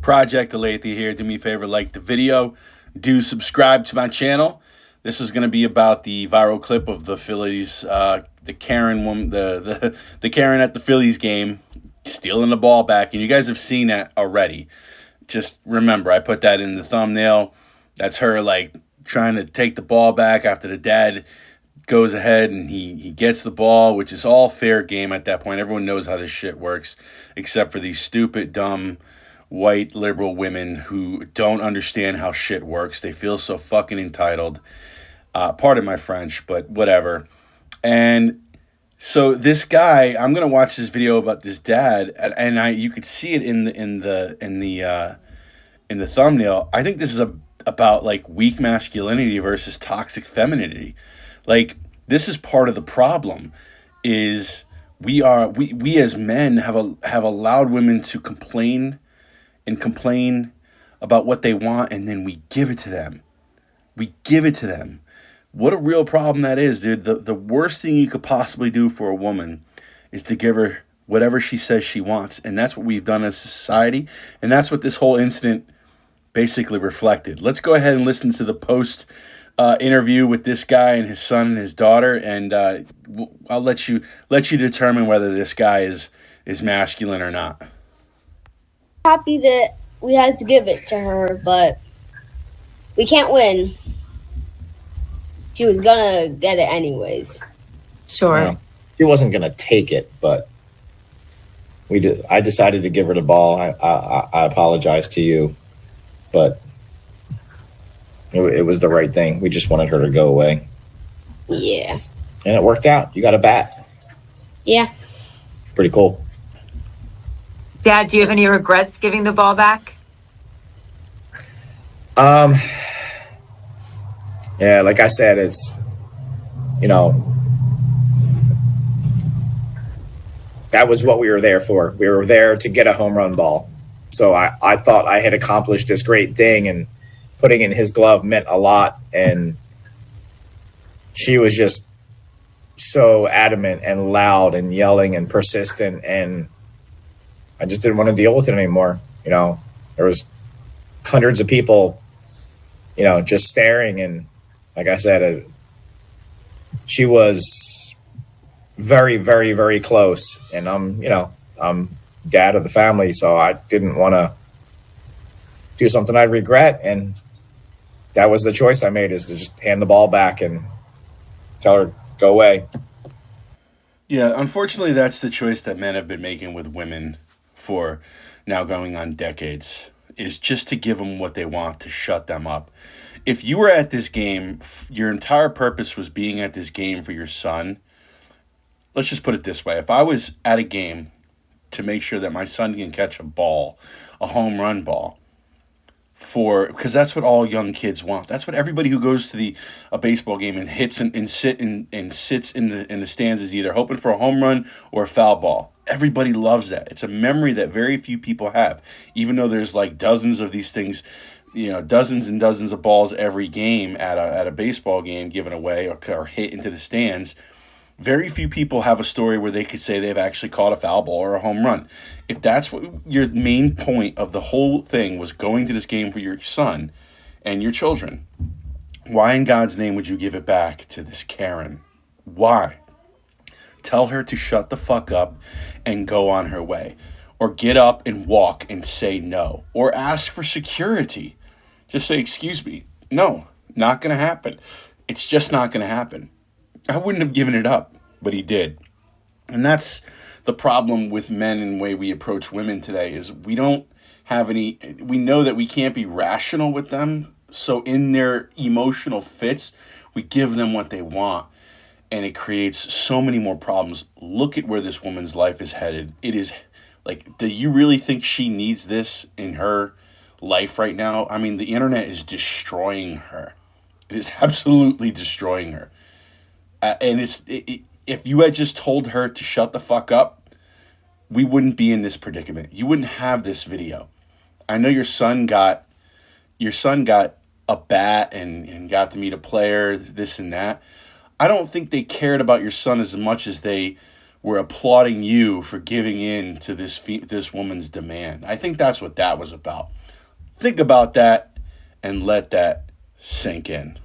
Project Alethea here. Do me a favor, like the video. Do subscribe to my channel. This is going to be about the viral clip of the Phillies, the Karen woman, the Karen at the Phillies game, stealing the ball back. And you guys have seen that already. Just remember, I put that in the thumbnail. That's her, like, trying to take the ball back after the dad goes ahead and he gets the ball, which is all fair game at that point. Everyone knows how this shit works, except for these stupid, dumb, white liberal women who don't understand how shit works. They feel so fucking entitled. Pardon my French, but whatever. And so this guy, I'm gonna watch this video about this dad, and you could see it in the thumbnail. I think this is about like weak masculinity versus toxic femininity. Like, this is part of the problem. Is we as men have allowed women to complain about what they want, and then we give it to them. What a real problem that is, dude. The worst thing you could possibly do for a woman is to give her whatever she says she wants. And that's what we've done as a society. And that's what this whole incident basically reflected. Let's go ahead and listen to the post interview with this guy and his son and his daughter. And I'll let you determine whether this guy is masculine or not. Happy that we had to give it to her, but we can't win. She was gonna get it anyways. Sure. Yeah. She wasn't gonna take it, but we did. I decided to give her the ball. I apologize to you, but it was the right thing. We just wanted her to go away. Yeah. And it worked out. You got a bat. Yeah. Pretty cool. Dad, do you have any regrets giving the ball back? Yeah, like I said, it's, that was what we were there for. We were there to get a home run ball. So I thought I had accomplished this great thing, and putting in his glove meant a lot. And she was just so adamant and loud and yelling and persistent, and I just didn't want to deal with it anymore. There was hundreds of people, just staring. And like I said, she was very, very, very close. And I'm dad of the family, so I didn't want to do something I'd regret. And that was the choice I made, is to just hand the ball back and tell her, go away. Yeah, unfortunately, that's the choice that men have been making with women for now going on decades, is just to give them what they want, to shut them up. If you were at this game, your entire purpose was being at this game for your son. Let's just put it this way. If I was at a game to make sure that my son can catch a ball, a home run ball, because that's what all young kids want. That's what everybody who goes to a baseball game and hits and sits in the stands is either hoping for a home run or a foul ball. Everybody loves that. It's a memory that very few people have, even though there's like dozens of these things, dozens and dozens of balls every game at a baseball game given away or hit into the stands. Very few people have a story where they could say they've actually caught a foul ball or a home run. If that's what your main point of the whole thing was, going to this game for your son and your children, why in God's name would you give it back to this Karen? Why? Tell her to shut the fuck up and go on her way. Or get up and walk and say no. Or ask for security. Just say, excuse me. No, not going to happen. It's just not going to happen. I wouldn't have given it up, but he did. And that's the problem with men and the way we approach women today, is we know that we can't be rational with them. So in their emotional fits, we give them what they want. And it creates so many more problems. Look at where this woman's life is headed. It is like, do you really think she needs this in her life right now? I mean, the internet is destroying her. It is absolutely destroying her. And if you had just told her to shut the fuck up, we wouldn't be in this predicament. You wouldn't have this video. I know your son got a bat and got to meet a player, this and that. I don't think they cared about your son as much as they were applauding you for giving in to this woman's demand. I think that's what that was about. Think about that and let that sink in.